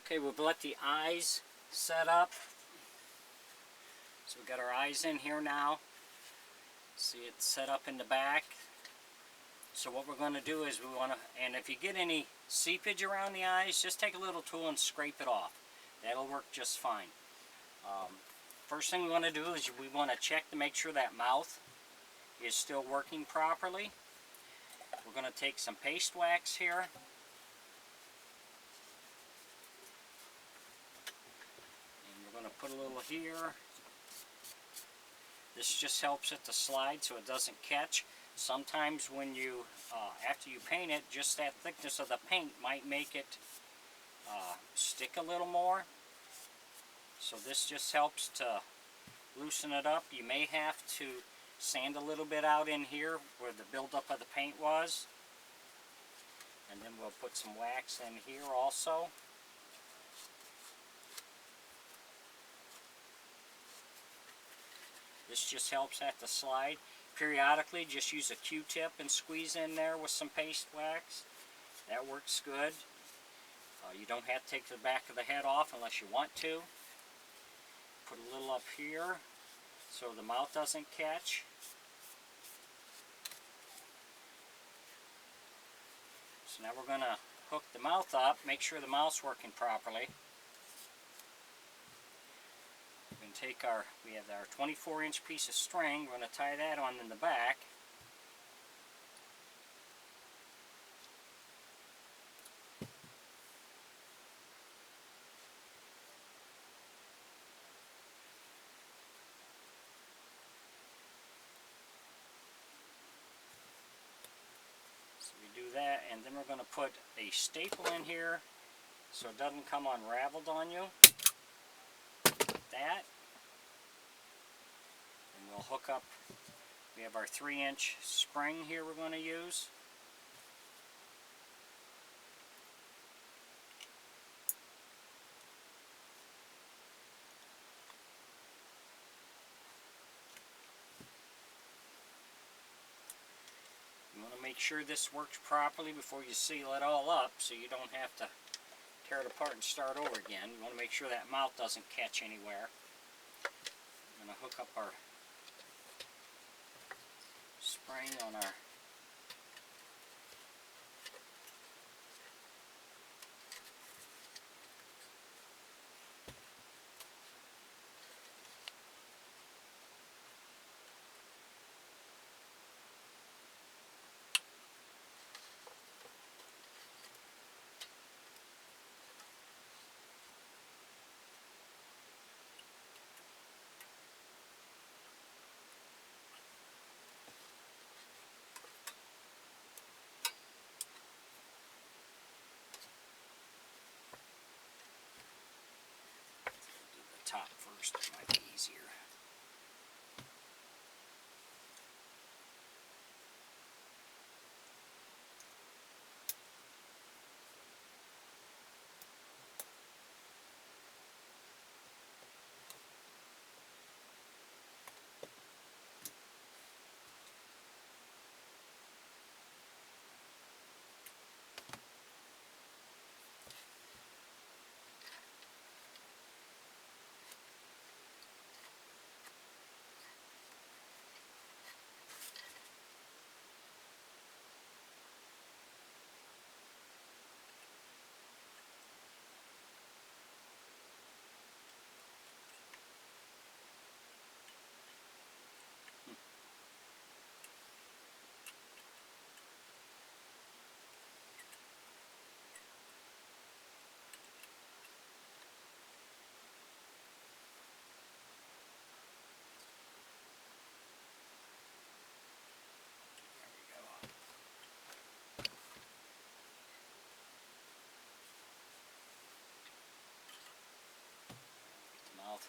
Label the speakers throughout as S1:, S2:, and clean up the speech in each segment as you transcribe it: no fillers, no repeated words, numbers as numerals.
S1: Okay, we've let the eyes set up. So we've got our eyes in here now. See it set up in the back. So what we're going to do is we want to, and if you get any seepage around the eyes, just take a little tool and scrape it off. That'll work just fine. First thing we want to do is we want to check to make sure that mouth is still working properly. We're going to take some paste wax here. And we're going to put a little here. This just helps it to slide so it doesn't catch. Sometimes when you, after you paint it, just that thickness of the paint might make it stick a little more. So this just helps to loosen it up. You may have to sand a little bit out in here where the buildup of the paint was. And then we'll put some wax in here also. This just helps that to slide. Periodically, just use a Q-tip and squeeze in there with some paste wax. That works good. You don't have to take the back of the head off unless you want to. Put a little up here so the mouth doesn't catch. So now we're going to hook the mouth up, make sure the mouth's working properly. We're going to take we have our 24-inch piece of string, we're going to tie that on in the back. So we do that, and then we're going to put a staple in here so it doesn't come unraveled on you. That, and we'll hook up, we have our 3-inch spring here we're going to use. You want to make sure this works properly before you seal it all up so you don't have to tear it apart and start over again. You want to make sure that mouth doesn't catch anywhere. I'm going to hook up our spring on our top first, it might be easier.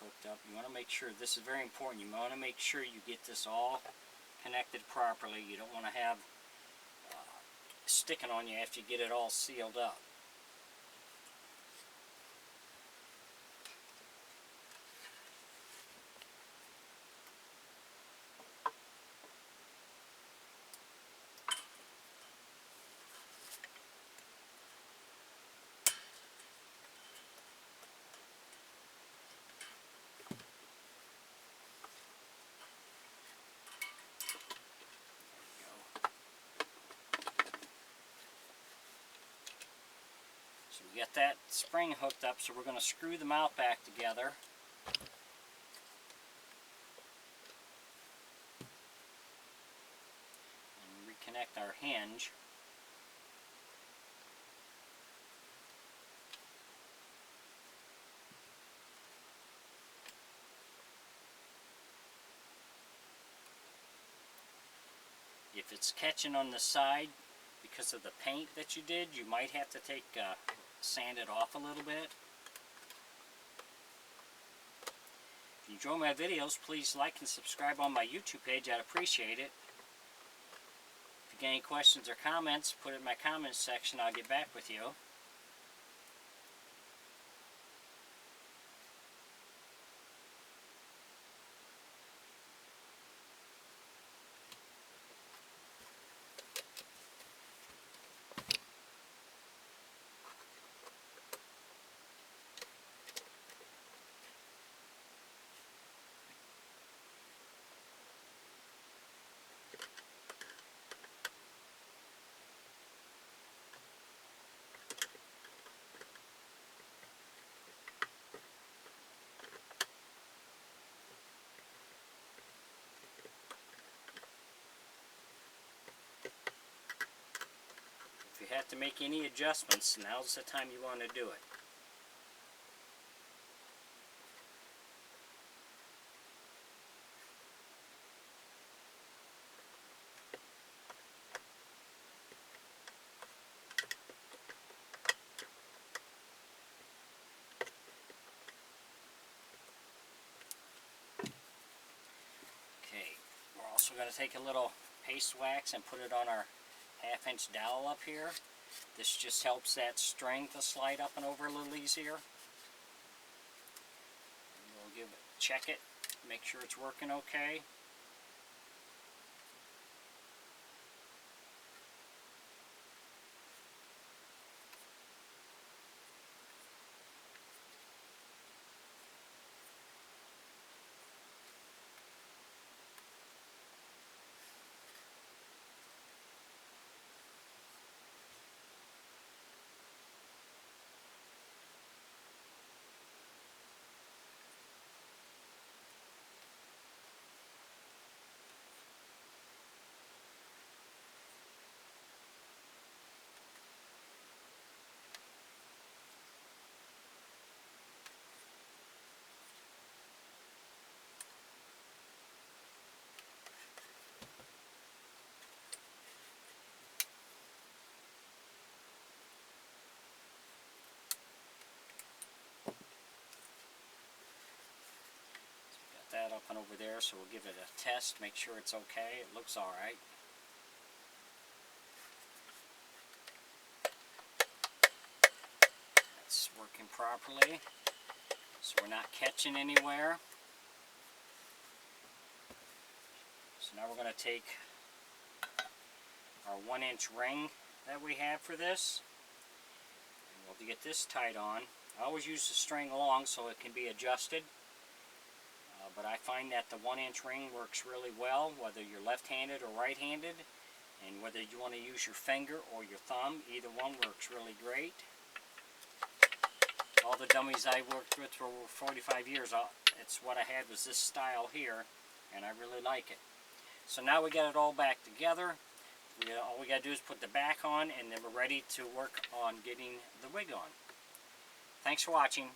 S1: Hooked up. You want to make sure, this is very important, you want to make sure you get this all connected properly. You don't want to have sticking on you after you get it all sealed up. So we got that spring hooked up, so we're going to screw the mount back together. And reconnect our hinge. If it's catching on the side because of the paint that you did, you might have to sand it off a little bit. If you enjoy my videos, please like and subscribe on my YouTube page. I'd appreciate it. If you got any questions or comments, put it in my comments section. I'll get back with you. If you have to make any adjustments, now's the time you want to do it. Okay, we're also going to take a little paste wax and put it on our 1/2-inch dowel up here. This just helps that string to slide up and over a little easier. And we'll check it, make sure it's working okay. That up and over there, so we'll give it a test, make sure it's okay. It looks alright. That's working properly, so we're not catching anywhere. So now we're going to take our 1-inch ring that we have for this, and we'll get this tied on. I always use the string long so it can be adjusted. But I find that the 1-inch ring works really well, whether you're left-handed or right-handed, and whether you want to use your finger or your thumb, either one works really great. All the dummies I worked with for over 45 years, it's what I had was this style here, and I really like it. So now we got it all back together. All we got to do is put the back on, and then we're ready to work on getting the wig on. Thanks for watching.